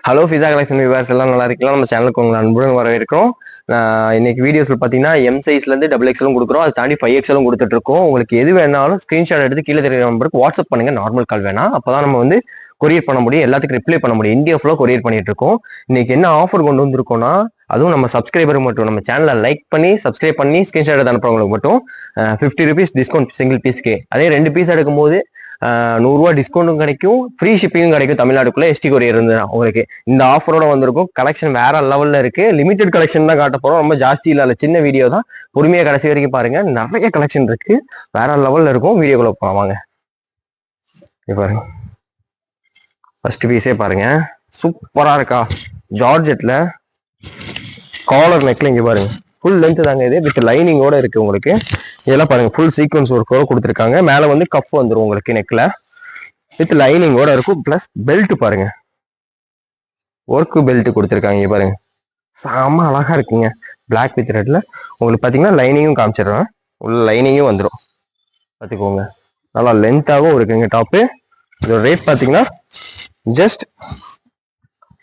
Hello Fiza collection viewers எல்லாம் நல்லா இருக்கலாம். நம்ம சேனலுக்கு உங்களை அன்புடன் வரவேற்கிறோம். இன்னைக்கு வீடியோஸ்ல பார்த்தீங்கன்னா எம் சைஸ்லேருந்து டபுள் எக்ஸ்எலும் கொடுக்குறோம், அதை தாண்டி 5XL கொடுத்துட்டு இருக்கோம். உங்களுக்கு எது வேணாலும் ஸ்க்ரீன்ஷாட் எடுத்து கீழே தெரிய நம்பருக்கு வாட்ஸ்அப் பண்ணுங்க. நார்மல் கால் வேணாம், அப்பதான் நம்ம வந்து கொரியர் பண்ண முடியும், எல்லாத்துக்கும் ரிப்ளை பண்ண முடியும். இந்தியா ஃபுல்லாக கொரியர் பண்ணிட்டு இருக்கோம். இன்னைக்கு என்ன ஆஃபர் கொண்டு வந்திருக்கோம்னா, அதுவும் நம்ம சப்ஸ்கிரைபர் மட்டும், நம்ம சேனலை லைக் பண்ணி சப்ஸ்கிரைப் பண்ணி ஸ்க்ரீன்ஷாட் எடுத்து அனுப்புறவங்களுக்கு மட்டும் 50 rupees டிஸ்கவுண்ட் சிங்கிள் பீஸ்க்கு. அதே 2 பீஸ் எடுக்கும்போது 100 டிஸ்கவுண்ட்டும் கிடைக்கும், ஃப்ரீ ஷிப்பிங்கும் கிடைக்கும். தமிழ்நாடுக்குள்ள எஸ்டி கொரியர் இருந்தது உங்களுக்கு இந்த ஆஃபரோட வந்திருக்கும். கலெக்ஷன் வேற லெவல்ல இருக்கு. லிமிடெட் கலெக்ஷன் தான் காட்ட போறோம், ரொம்ப ஜாஸ்தி இல்ல, சின்ன வீடியோ தான். பொறுமையா கடைசி வரைக்கும் பாருங்க, நிறைய கலெக்ஷன் இருக்கு, வேற லெவல்ல இருக்கும். வீடியோக்குள்ள போலாம் வாங்க. பாருங்க, ஃபர்ஸ்ட் பீஸே பாருங்க, சூப்பரா இருக்கா. ஜார்ஜெட்ல காலர் நெக்ல இங்க பாருங்க, ஃபுல் லென்த் தாங்க இது, வித் லைனிங்கோட இருக்கு உங்களுக்கு. இதெல்லாம் பாருங்க, ஃபுல் சீக்வன்ஸ் ஒர்க்கோட கொடுத்துருக்காங்க. மேல வந்து கஃப் வந்துடும் உங்களுக்கு நெக்ல, வித் லைனிங்கோட இருக்கும். பிளஸ் பெல்ட் பாருங்க, ஒர்க் பெல்ட் கொடுத்துருக்காங்க. இங்க பாருங்க, செம அழகா இருக்குங்க. பிளாக் வித் ரெட்ல உங்களுக்கு பாத்தீங்கன்னா லைனிங்கும் காமிச்சிடுறேன், உள்ள லைனிங்கும் வந்துடும் பார்த்துக்கோங்க. நல்லா லென்த்தாகவும் இருக்குங்க டாப்பு. இதோட ரேட் பாத்தீங்கன்னா ஜஸ்ட்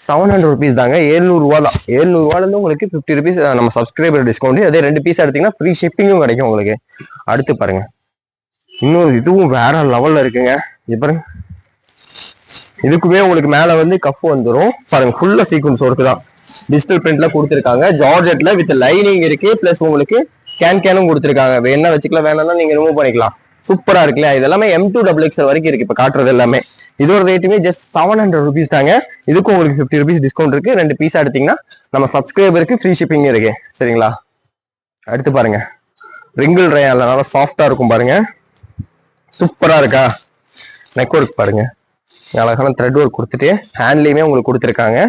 700 rupees தாங்க, 700 ரூபா தான். 700 ரூபாயிலிருந்து உங்களுக்கு 50 rupees நம்ம சப்ஸ்கிரைபர் டிஸ்கவுண்ட். அதே 2 பீஸ் எடுத்தீங்கன்னா ஃப்ரீ ஷிப்பிங்கும் கிடைக்கும் உங்களுக்கு. அடுத்து பாருங்க, இன்னொரு இதுவும் வேற லெவல்ல இருக்குங்க. இது பாருங்க, இதுக்குமே உங்களுக்கு மேல வந்து கஃப் வந்துடும் பாருங்க, ஃபுல்லா சீக்வன்ஸ் ஒர்க் தான். டிஜிட்டல் பிரிண்ட்ல கொடுத்துருக்காங்க, ஜார்ஜெட்ல வித் லைனிங் இருக்கு. பிளஸ் உங்களுக்கு கேனும் கொடுத்துருக்காங்க, வேணா வச்சுக்கலாம், வேணாலும் நீங்க ரிமூவ் பண்ணிக்கலாம். சூப்பரா இருக்குல்ல. இது எல்லாமே M2XXL வரைக்கும் இருக்கு இப்ப காட்டுறது எல்லாமே. இதோட ரேட்டுமே ஜஸ்ட் 700 rupees தாங்க. இதுக்கும் உங்களுக்கு 50 rupees டிஸ்கவுண்ட் இருக்கு. 2 பீஸ் எடுத்தீங்கன்னா நம்ம சப்ஸ்கிரைபருக்கு ஃப்ரீ ஷிப்பிங் இருக்கு, சரிங்களா. அடுத்து பாருங்க, ரிங்கிள் ரேயான்ல நல்லா சாஃப்டா இருக்கும் பாருங்க, சூப்பரா இருக்கா. நெக் ஒர்க் பாருங்க, அழகான த்ரெட் ஒர்க் கொடுத்துட்டு ஹேண்ட்லயுமே உங்களுக்கு கொடுத்துருக்காங்க.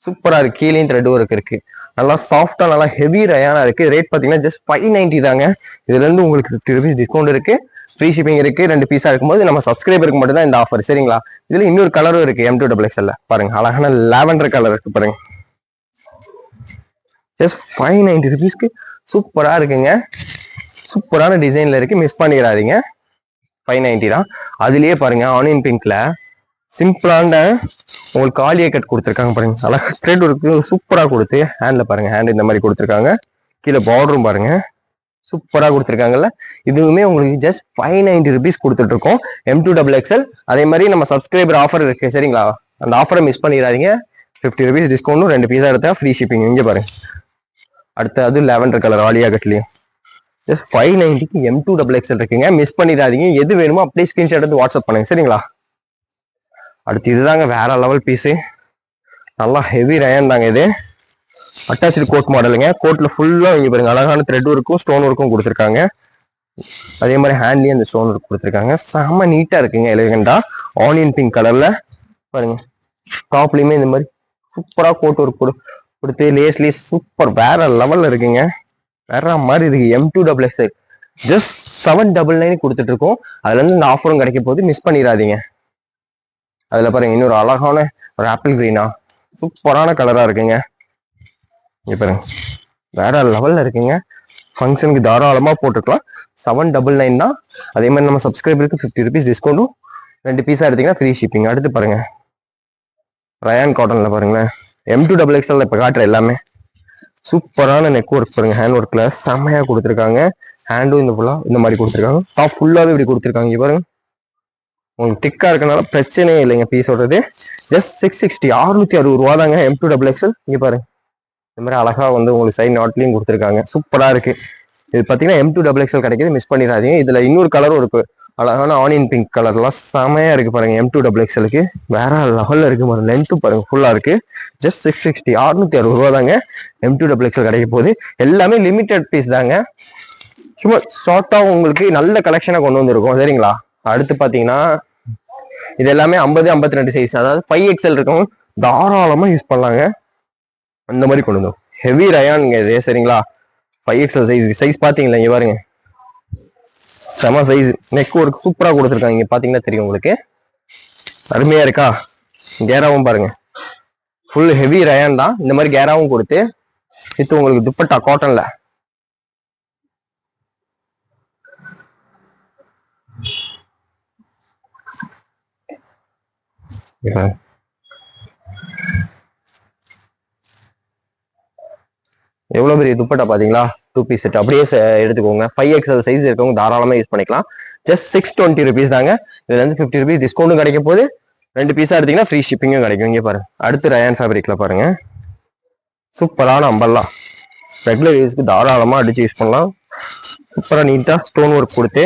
சூப்பரா இருக்கு, கீழேயும் த்ரெட் ஒர்க் இருக்கு. நல்லா சாஃப்டா நல்லா ஹெவி ரயானா இருக்கு. ரேட் பாத்தீங்கன்னா ஜஸ்ட் 590 தாங்க. இதுல இருந்து உங்களுக்கு 50 rupees டிஸ்கவுண்ட் இருக்கு, ஃப்ரீ ஷிப்பிங் இருக்கு. 2 பீஸா இருக்கும்போது நம்ம சப்ஸ்கிரைபருக்கு மட்டும் தான் இந்த ஆஃபர், சரிங்களா. இதுல இன்னொரு கலரும் இருக்கு M2XXL பாருங்க, அழகான லாவெண்டர் கலர் இருக்கு பாருங்க. ஜஸ்ட் 590 rupeesக்கு சூப்பரா இருக்குங்க. சூப்பரான டிசைன்ல இருக்கு, மிஸ் பண்ணிடாதீங்க. 590 தான். அதுலயே பாருங்க, ஆனியன் பிங்க்ல சிம்பிளான உங்களுக்கு காலியா கட் கொடுத்துருக்காங்க பாருங்க, அழகா த்ரெட் ஒர்க்கு சூப்பரா கொடுத்து ஹேண்ட்ல பாருங்க, ஹேண்ட் இந்த மாதிரி கொடுத்துருக்காங்க. கீழே பார்டரும் பாருங்க, சூப்பரா கொடுத்துருக்காங்கல்ல. இதுவுமே உங்களுக்கு ஜஸ்ட் 590 rupees கொடுத்துட்டு இருக்கோம், M2XXL. அதே மாதிரி நம்ம சப்ஸ்கிரைபர் ஆஃபர் இருக்கு, சரிங்களா. அந்த ஆஃபரை மிஸ் பண்ணிடாதீங்க. 50 rupees டிஸ்கவுண்டும், 2 பீஸா எடுத்தா ஃப்ரீ ஷிப்பிங். இங்க பாருங்க, அடுத்து அது லாவெண்டர் கலர் ஆலியா கட்லயும் ஜஸ்ட் 590க்கு M2XXL இருக்குங்க, மிஸ் பண்ணிடாதீங்க. எது வேணுமோ அப்படியே ஸ்கிரீன்ஷாட் எடுத்து வாட்ஸ்அப் பண்ணுங்க, சரிங்களா. அடுத்து இதுதாங்க வேற லெவல் பீஸு, நல்லா ஹெவி ரயன் தாங்க இது. அட்டாச்சு கோட் மாடலுங்க. கோட்ல ஃபுல்லா இங்க பாருங்க, அழகான த்ரெட் ஒர்க்கும் ஸ்டோன் ஒர்க்கும் கொடுத்துருக்காங்க. அதே மாதிரி ஹேண்ட்லயும் அந்த ஸ்டோன் ஒர்க் கொடுத்துருக்காங்க. செம்ம நீட்டா இருக்குங்க, எலிகண்டா. ஆனியன் பிங்க் கலர்ல பாருங்க, டாப்லயுமே இந்த மாதிரி சூப்பரா கோட் ஒர்க் கொடுத்து லேஸ்லி சூப்பர் வேற லெவல்ல இருக்குங்க, வேற மாதிரி இருக்கு. M2XXL ஜஸ்ட் 799 கொடுத்துட்டு இருக்கோம். அதுல இருந்து இந்த ஆஃபரும் கிடைக்க போது, மிஸ் பண்ணிடாதீங்க. அதுல பாருங்க, இன்னொரு அழகான ஒரு ஆப்பிள் கிரீனா சூப்பரான கலரா இருக்குங்க. இங்க பாருங்க, வேற லெவல்ல இருக்குங்க. ஃபங்க்ஷனுக்கு தாராளமா போட்டுக்கலாம். 799 தான். அதே மாதிரி நம்ம சப்ஸ்கிரைபருக்கு 50 rupees டிஸ்கவுண்டும், 2 பீஸா எடுத்தீங்கன்னா ஃப்ரீ ஷிப்பிங். அடுத்து பாருங்க, ரயான் காட்டன்ல பாருங்களேன், M2XXL இப்ப காட்டுற எல்லாமே சூப்பரான நெக் ஒர்க் பாருங்க, ஹேண்ட் ஒர்க்ல செம்மையா கொடுத்துருக்காங்க. ஹேண்டும் இந்த ஃபுல்லா இந்த மாதிரி கொடுத்துருக்காங்க. டாப் ஃபுல்லாவே இப்படி கொடுத்துருக்காங்க. இங்க பாருங்க, உங்களுக்கு திக்கா இருக்கனால பிரச்சனையே இல்லைங்க. பீஸ் ஓடுறது ஜஸ்ட் 660, 660 ரூபா தாங்க. M2XXL இங்க பாருங்க, இந்த மாதிரி அழகா வந்து உங்களுக்கு சைட் நாட்லயும் கொடுத்துருக்காங்க, சூப்பரா இருக்கு. இது பாத்தீங்கன்னா M2XXL கிடைக்குது, மிஸ் பண்ணிடாதீங்க. இதுல இன்னொரு கலரும் இருக்கு, அழகான ஆனியன் பிங்க் கலர்லாம் செமையா இருக்கு பாருங்க. M2XXLக்கு வேற லெவல்ல இருக்கு பாருங்க. லென்த் பாருங்க, ஃபுல்லா இருக்கு. ஜஸ்ட் 660, 660 ரூபா தாங்க. M2XXL கிடைக்க போகுது. எல்லாமே லிமிடெட் பீஸ் தாங்க, சும்மா ஷார்ட்டா உங்களுக்கு நல்ல கலெக்ஷனை கொண்டு வந்திருக்கோம், சரிங்களா. அடுத்து பாத்தீங்கன்னா இது எல்லாமே 50, 52 சைஸ், அதாவது 5XL இருக்கும், தாராளமா யூஸ் பண்ணலாங்க. அந்த மாதிரி கொண்டு வந்தோம். ஹெவி ரயானுங்க இது, சரிங்களா. 5XL சைஸ் பாத்தீங்களா, இங்க பாருங்க, செம சைஸ். நெக் ஒர்க் சூப்பரா கொடுத்துருக்காங்க, இங்க பாத்தீங்கன்னா தெரியும் உங்களுக்கு, அருமையா இருக்கா. கேராவும் பாருங்க, ஃபுல் ஹெவி ரயான் தான். இந்த மாதிரி கேராவும் கொடுத்து இது உங்களுக்கு துப்பட்டா காட்டன்ல எவ்வளவு பெரிய துப்பட்டா பாத்தீங்களா, 2 பீஸ் செட் அப்படியே எடுத்துக்கோங்க. 5XL சைஸ் இருக்கவங்க தாராளமா யூஸ் பண்ணிக்கலாம். ஜஸ்ட் 620 rupees தாங்க. இதுல இருந்து 50 rupees டிஸ்கவுண்டும் கிடைக்க போது. 2 பீஸா எடுத்தீங்கன்னா ஃப்ரீ ஷிப்பிங்கும் கிடைக்கும். இங்க பாருங்க, அடுத்து ரயான் ஃபேப்ரிக்ல பாருங்க, சூப்பரான அம்பர்லா ரெகுலர் யூஸ்க்கு தாராளமா அடிச்சு யூஸ் பண்ணலாம். சூப்பரா நீட்டா ஸ்டோன் ஒர்க் கொடுத்து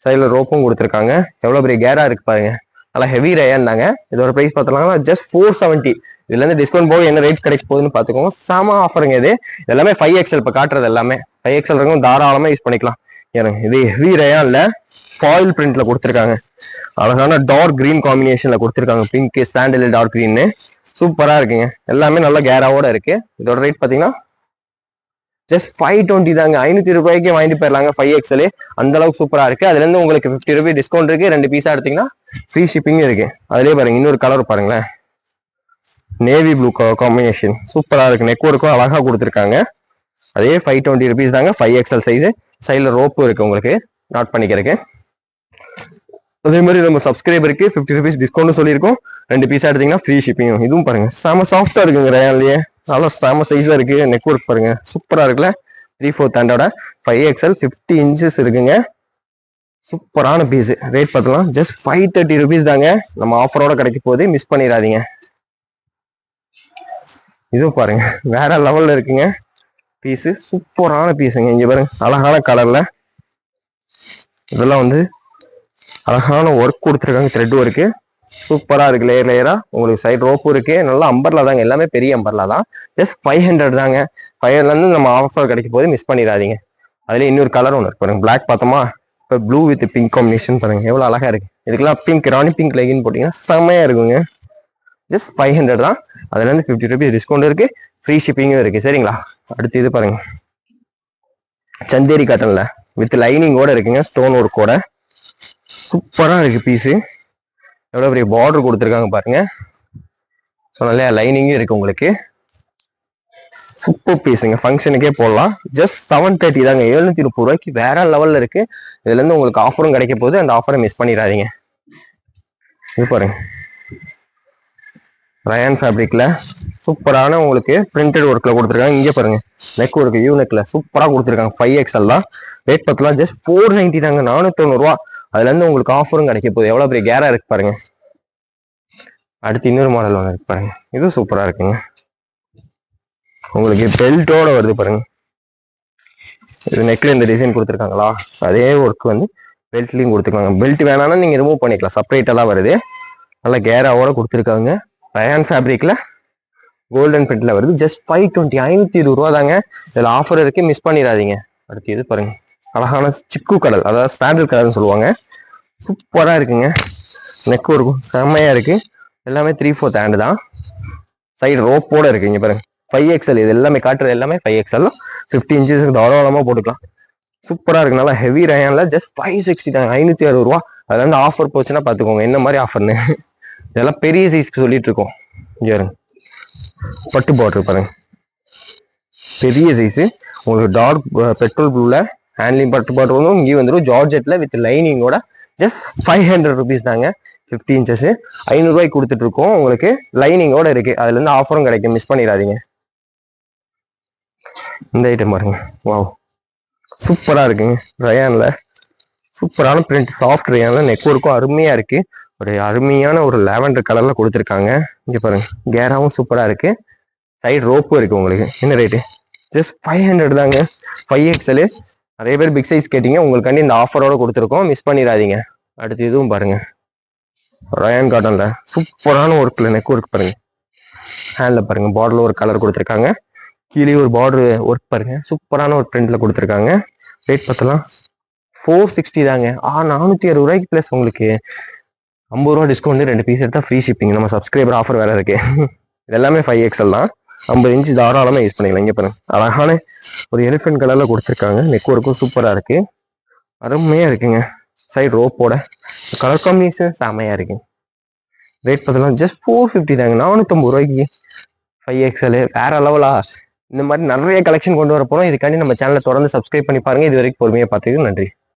சைடுல ரோப்பும் கொடுத்துருக்காங்க. எவ்வளவு பெரிய கேரா இருக்கு பாருங்க, நல்லா ஹெவி ரயான் தாங்க. இதோட பிரைஸ் பார்த்தோம்னா ஜஸ்ட் 470. இதுல இருந்து டிஸ்கவுண்ட் போக என்ன ரேட் கிடைக்க போகுதுன்னு பாத்துக்கோங்க. செம ஆஃபருங்க இது. எல்லாமே 5XL இப்ப காட்டுறது எல்லாமே 5XL இருக்கும், தாராளமா யூஸ் பண்ணிக்கலாம். இது ஹெவி ரயான்ல ஃபாயில் பிரிண்ட்ல கொடுத்துருக்காங்க. அழகான டார்க் கிரீன் காம்பினேஷன்ல கொடுத்துருக்காங்க. பிங்க் சாண்டில் டார்க் கிரீன் சூப்பரா இருக்குங்க. எல்லாமே நல்ல கேராவோட இருக்கு. இதோட ரேட் பாத்தீங்கன்னா ஜஸ்ட் 520 தாங்க. 500 ரூபாய்க்கு வாங்கிட்டு போயிடலாங்க 5XL. அந்த அளவுக்கு சூப்பரா இருக்கு. அதுல இருந்து உங்களுக்கு 50 ரூபாய் டிஸ்கவுண்ட் இருக்கு. 2 பீஸா எடுத்தீங்கன்னா ஃப்ரீ ஷிப்பிங் இருக்கு. அதுலயே பாருங்க, இன்னொரு கலர் பாருங்களேன், நேவி ப்ளூ காம்பினேஷன் சூப்பரா இருக்கு. நெக் ஒர்க்கும் அழகா கொடுத்துருக்காங்க. அதே 520 rupees தாங்க. 5XL size. சைட்ல ரோப்பும் இருக்கு உங்களுக்கு நோட் பண்ணிக்கிறதுக்கு. அதே மாதிரி நம்ம சப்ஸ்கிரைபருக்கு 50 rupees டிஸ்கவுண்ட் சொல்லியிருக்கோம். 2 பீஸா எடுத்தீங்கன்னா ஃப்ரீ ஷிப்பிங். இதுவும் பாருங்க செம சாஃப்டா இருக்குங்க ரயான்லயே. நல்லா செம சைஸா இருக்கு. நெக் ஒர்க் பாருங்க சூப்பரா இருக்குல்ல. 3/4 ஹேண்டோட 5XL 50 inches இருக்குங்க. சூப்பரான பீஸ். ரேட் பார்த்தலாம் ஜஸ்ட் 530 rupees தாங்க. நம்ம ஆஃபரோட கிடைக்க போகுது, மிஸ் பண்ணிடாதீங்க. இதுவும் பாருங்க வேற லெவல்ல இருக்குங்க பீஸ். சூப்பரான பீஸுங்க. இங்க பாருங்க அழகான கலர்ல இதெல்லாம் அழகான ஒர்க் கொடுத்துருக்காங்க. த்ரெட் ஒர்க்கு சூப்பரா இருக்கு. லேயர் லேயரா உங்களுக்கு சைட் ரோப்பும் இருக்கு. நல்லா அம்பர்லா தாங்க, எல்லாமே பெரிய அம்பர்லா தான். ஜஸ்ட் 500 தாங்க. 500ல இருந்து நம்ம ஆஃபர் கிடைக்க போது, மிஸ் பண்ணிடாதீங்க. அதுல இன்னொரு கலர் ஒன்று இருக்கு பாருங்க, பிளாக் பார்த்தோமா, இப்போ ப்ளூ வித் பிங்க் காம்பினேஷன் பாருங்க எவ்வளவு அழகா இருக்கு. இதுக்கெல்லாம் பிங்க் ராணி பிங்க் லெகின் போட்டீங்கன்னா செம்மையா இருக்குங்க. ஜஸ்ட் 500 தான். அதுல இருந்து 50 rupees டிஸ்கவுண்ட் இருக்கு, ஃப்ரீ ஷிப்பிங்கும் இருக்கு. சரிங்களா, அடுத்து இது பாருங்க, சந்தேரி காட்டன்ல வித் லைனிங்கோட இருக்குங்க, ஸ்டோன் ஒர்க்கோட சூப்பரா இருக்கு பீஸு. எவ்வளவு பெரிய பார்டர் கொடுத்துருக்காங்க பாருங்க. சொன்னாலே லைனிங்கும் இருக்கு உங்களுக்கு. சூப்பர் பீஸுங்க, ஃபங்க்ஷனுக்கே போடலாம். ஜஸ்ட் 730 தாங்க. 730 ரூபாய்க்கு வேற லெவல்ல இருக்கு. இதுல இருந்து உங்களுக்கு ஆஃபரும் கிடைக்க போகுது. அந்த ஆஃபரை மிஸ் பண்ணிடாதீங்க. இது பாருங்க, ரயான் ஃபேப்ரிக்ல சூப்பரான உங்களுக்கு பிரிண்டட் ஒர்க்ல கொடுத்துருக்காங்க. இங்க பாருங்க நெக் ஒர்க் யூ நெக்ல சூப்பரா கொடுத்துருக்காங்க. 5XL தான். ரேட் பார்த்தலாம் ஜஸ்ட் 490 தாங்க. 490 ரூபா. அதுல இருந்து உங்களுக்கு ஆஃபரும் கிடைக்க போகுது. எவ்வளவு பெரிய கேரா இருக்கு பாருங்க. அடுத்து இன்னொரு மாடல் ஒன்று இருக்கு பாருங்க, இது சூப்பரா இருக்குங்க. உங்களுக்கு பெல்ட்டோட வருது பாருங்க. இது நெக்ல இந்த டிசைன் கொடுத்துருக்காங்களா, அதே ஒர்க் பெல்ட்லயும் கொடுத்துருக்காங்க. பெல்ட் வேணாம்னா நீங்க ரிமூவ் பண்ணிக்கலாம், செப்பரேட்டா தான் வருது. நல்ல கேராவோட கொடுத்துருக்காங்க. ரயான் ஃபேப்ரிக்ல கோல்டன் பிரிண்ட்ல வருது. ஜஸ்ட் 520, 520 ரூபா தாங்க. இதுல ஆஃபர் இருக்கு, மிஸ் பண்ணிடாதீங்க. அடுத்து இது பாருங்க, அழகான சிக்கு கலர், அதாவது ஸ்டாண்டர்ட் கலர்னு சொல்லுவாங்க. சூப்பரா இருக்குங்க. நெக் இருக்கும் செம்மையா இருக்கு. எல்லாமே 3/4 ஹேண்ட் தான். சைடு ரோப்போட இருக்கு. இங்க பாருங்க 5XL. இது எல்லாமே காட்டுறது எல்லாமே 5XL. 50 inches தாராளமா போட்டுக்கலாம். சூப்பரா இருக்கு. நல்லா ஹெவி ரயான்ல ஜஸ்ட் 560 தாங்க. 560 ரூபா. அதுல இருந்து ஆஃபர் போச்சுன்னா பாத்துக்கோங்க என்ன மாதிரி ஆஃபர்னு. இதெல்லாம் பெரிய சைஸ்க்கு சொல்லிட்டு இருக்கோம். இங்க பாருங்க பட்டு பார்டர் பாருங்க, பெரிய சைஸ். உங்களுக்கு டார்க் பெட்ரோல் ப்ளூல ஹேண்ட்லிங் பட்டு பார்டர் வரும். இங்கே வந்துடும் ஜார்ஜெட்ல வித் லைனிங்கோட. ஜஸ்ட் 500 rupees தாங்க. 50 inches 500 ரூபாய்க்கு கொடுத்துட்டு இருக்கோம். உங்களுக்கு லைனிங்கோட இருக்கு. அதுல இருந்து ஆஃபரும் கிடைக்கும், மிஸ் பண்ணிடாதீங்க. இந்த ஐட்டம் பாருங்க, வாவ் சூப்பரா இருக்குங்க. ரயான்ல சூப்பரான பிரிண்ட், சாஃப்ட் ரயான்ல நெக் ஒர்க்கும் அருமையா இருக்கு. ஒரு அருமையான ஒரு லாவெண்டர் கலர்ல கொடுத்துருக்காங்க. இங்க பாருங்க கேராவும் சூப்பரா இருக்கு. சைடு ரோப்பும் இருக்கு. உங்களுக்கு என்ன ரேட்டு? ஜஸ்ட் 500 தாங்க. 5XL. நிறைய பேர் பிக் சைஸ் கேட்டீங்க, உங்களுக்காண்டி இந்த ஆஃபரோட கொடுத்துருக்கோம், மிஸ் பண்ணிடாதீங்க. அடுத்து இதுவும் பாருங்க, ரயான் காட்டன்ல சூப்பரான ஒர்க்ல நெக் ஒர்க் பாருங்க. ஹேண்ட்ல பாருங்க பார்டர்ல ஒரு கலர் கொடுத்துருக்காங்க. கீழே ஒரு பார்டர் ஒர்க் பாருங்க, சூப்பரான ஒரு பிரிண்ட்ல கொடுத்துருக்காங்க. ரேட் பார்த்தலாம் 460 தாங்க. 460 ரூபாய்க்கு பிளஸ் உங்களுக்கு 50 ரூபா டிஸ்கவுண்ட், 2 பீஸ் எடுத்தா ஃப்ரீ ஷிப்பிங். நம்ம சப்ஸ்கிரைபர் ஆஃபர் வேற இருக்கு. இது எல்லாமே 5XL தான். 50 inch தாராளமா யூஸ் பண்ணிக்கலாம். இங்க பாருங்க அழகான ஒரு எலிஃபென்ட் கலர்ல கொடுத்துருக்காங்க. நெக் ஒர்க்கும் சூப்பரா இருக்கு, அருமையா இருக்குங்க. சைடு ரோப்போட கலர் காம்பினேஷன் செமையா இருக்கு. ரேட் பார்த்தலாம் ஜஸ்ட் 450 தாங்க. 450 ரூபாய்க்கு 5XL வேற லெவலா. இந்த மாதிரி நிறைய கலெக்ஷன் கொண்டு வர போறோம். இதுக்காண்டி நம்ம சேனலை தொடர்ந்து சப்ஸ்கிரைப் பண்ணி பாருங்க. இது வரைக்கும் பொறுமையா பார்த்ததுக்கு நன்றி.